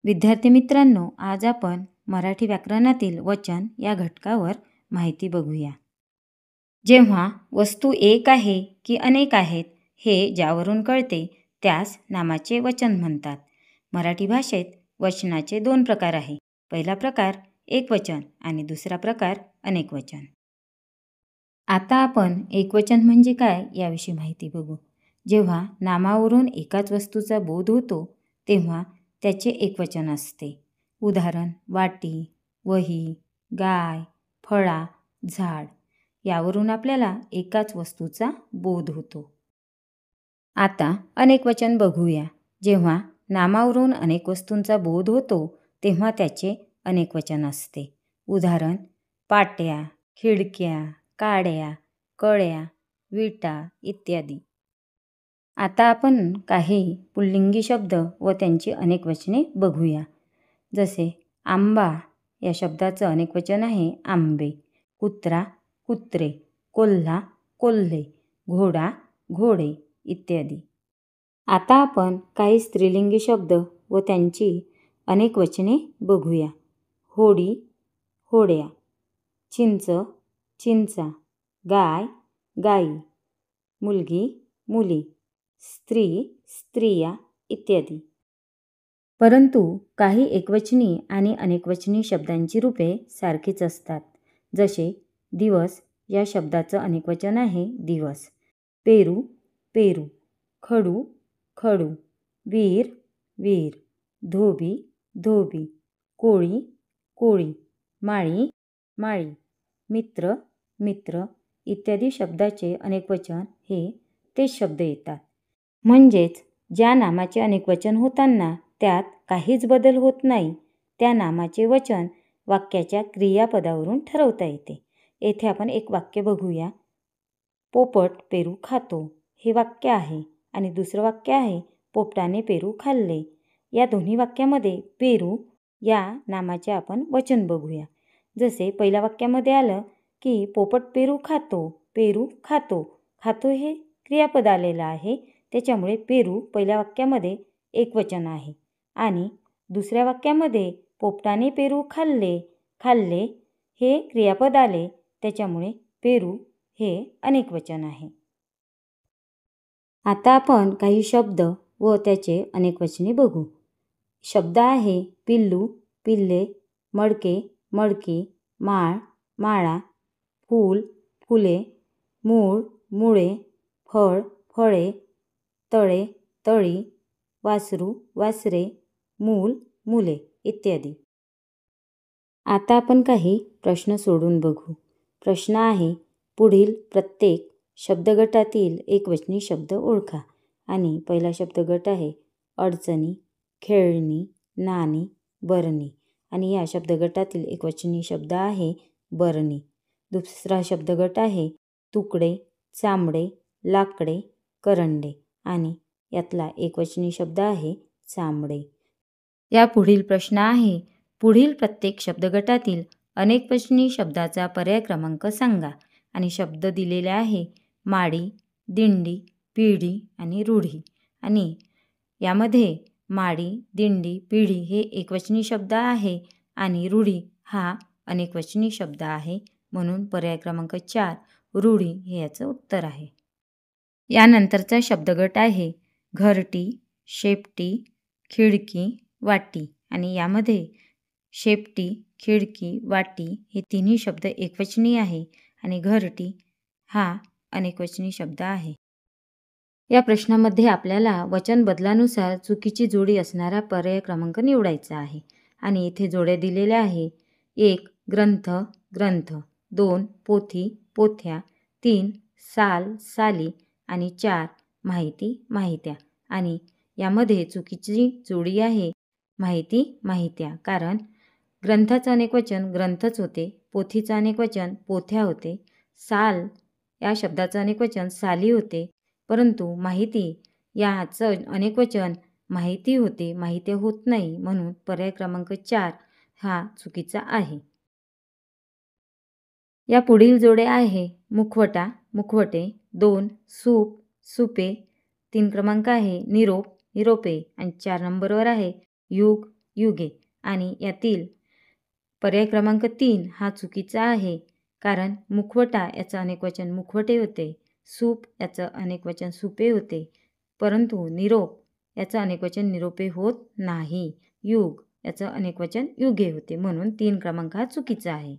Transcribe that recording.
विद्यार्थी मित्रांनो, आज आपण मराठी व्याकरणातील वचन या घटकावर माहिती बघूया. जेव्हा वस्तू एक आहे की अनेक आहेत हे ज्यावरून कळते त्यास नामाचे वचन म्हणतात. मराठी भाषेत वचनाचे 2 प्रकार आहे. पहिला प्रकार एकवचन आणि दुसरा प्रकार अनेकवचन. आता आपण एकवचन म्हणजे काय याविषयी माहिती बघू. जेव्हा नामावरून एकाच वस्तूचा बोध होतो तेव्हा त्याचे एकवचन असते. उदाहरण वाटी, वही, गाय, फळा, झाड यावरून आपल्याला एकाच वस्तूचा बोध होतो. आता अनेकवचन बघूया. जेव्हा नामावरून अनेक वस्तूंचा बोध होतो तेव्हा त्याचे अनेकवचन असते. उदाहरण पाट्या, खिडक्या, काड्या, कळ्या, विटा इत्यादी. आता आपण काही पुल्लिंगी शब्द व त्यांची अनेकवचने बघूया. जसे आंबा या शब्दाचं अनेकवचन आहे आंबे, कुत्रा, कुत्रे, कोल्हा, कोल्हे, घोडा, घोडे इत्यादी. आता आपण काही स्त्रीलिंगी शब्द व त्यांची अनेकवचने बघूया. होडी, होड्या, चिंच, चिंचा, गाय, गाई, मुलगी, मुली, स्त्री, स्त्रिया इत्यादी. परंतु काही एकवचनी आणि अनेकवचनी शब्दांची रूपे सारखीच असतात. जसे दिवस या शब्दाचं अनेकवचन आहे दिवस, पेरू, पेरू, खडू, खडू, वीर, वीर, धोबी, धोबी, कोळी, कोळी, माळी, माळी, मित्र, मित्र इत्यादी शब्दाचे अनेकवचन हे तेच शब्द येतात. म्हणजेच ज्या नामाचे अनेकवचन होताना त्यात काहीच बदल होत नाही त्या नामाचे वचन वाक्याच्या क्रियापदावरून ठरवता येते. येथे आपण एक वाक्य बघूया. पोपट पेरू खातो हे वाक्य आहे आणि दुसरं वाक्य आहे पोपटाने पेरू खाल्ले. या दोन्ही वाक्यामध्ये पेरू या नामाचे आपण वचन बघूया. जसे पहिल्या वाक्यामध्ये आलं की पोपट पेरू खातो, पेरू खातो, खातो हे क्रियापद आलेलं आहे त्याच्यामुळे पेरू पहिल्या वाक्यामध्ये एकवचन आहे आणि दुसऱ्या वाक्यामध्ये पोपटाने पेरू खाल्ले, खाल्ले हे क्रियापद आले त्याच्यामुळे पेरू हे अनेकवचन आहे. आता आपण काही शब्द व त्याचे अनेकवचने बघू. शब्द आहे पिल्लू, पिल्ले, मडके, मडकी, माळ, माळा, फूल, फुले, मूळ, मुळे, फळ, फळे, तळे, तळी, वासरू, वासरे, मूल, मुले इत्यादी. आता आपण काही प्रश्न सोडून बघू. प्रश्न आहे पुढील प्रत्येक शब्दगटातील एकवचनी शब्द ओळखा. आणि पहिला शब्दगट आहे अडचणी, खेळणी, नाणी, बरणी आणि या शब्दगटातील एकवचनी शब्द आहे बरणी. दुसरा शब्दगट आहे तुकडे, चामडे, लाकडे, करंडे आणि यातला एकवचनी शब्द आहे चामडे. या पुढील प्रश्न आहे पुढील प्रत्येक शब्दगटातील अनेकवचनी शब्दाचा पर्याय क्रमांक सांगा. आणि शब्द दिलेले आहे माडी, दिंडी, पिढी आणि रूढी. आणि यामध्ये माडी, दिंडी, पिढी हे एकवचनी शब्द आहे आणि रूढी हा अनेकवचनी शब्द आहे म्हणून पर्याय क्रमांक 4 रूढी हे याचं उत्तर आहे. यानंतरचा शब्दगट आहे घरटी, शेपटी, खिडकी, वाटी आणि यामध्ये शेपटी, खिडकी, वाटी हे तिन्ही शब्द एकवचनी आहे आणि घरटी हा अनेकवचनी शब्द आहे. या प्रश्नामध्ये आपल्याला वचन बदलानुसार चुकीची जोडी असणारा पर्याय क्रमांक निवडायचा आहे आणि इथे जोड्या दिलेल्या आहे. 1 ग्रंथ, ग्रंथ, 2 पोथी, पोथ्या, 3 साल, साली आणि 4 माहिती, माहित्या. आणि यामध्ये चुकीची जोडी आहे माहिती, माहित्या. कारण ग्रंथाचं अनेकवचन ग्रंथच होते, पोथीचं अनेकवचन पोथ्या होते, साल या शब्दाचं अनेकवचन साली होते, परंतु माहिती याचं अनेकवचन माहिती होते, माहिती होत नाही म्हणून पर्याय क्रमांक 4 हा चुकीचा आहे. या पुढील जोड्या आहे मुखवटा, मुखवटे, 2 सूप, सुपे, 3 क्रमांक आहे निरोप, निरोपे आणि 4 नंबरवर आहे युग, युगे आणि यातील पर्याय क्रमांक 3 हा चुकीचा आहे. कारण मुखवटा याचं अनेकवचन मुखवटे होते, सूप याचं अनेकवचन सुपे होते, परंतु निरोप याचं अनेकवचन निरोपे होत नाही. युग याचं अनेकवचन युगे होते, म्हणून 3 क्रमांक हा चुकीचा आहे.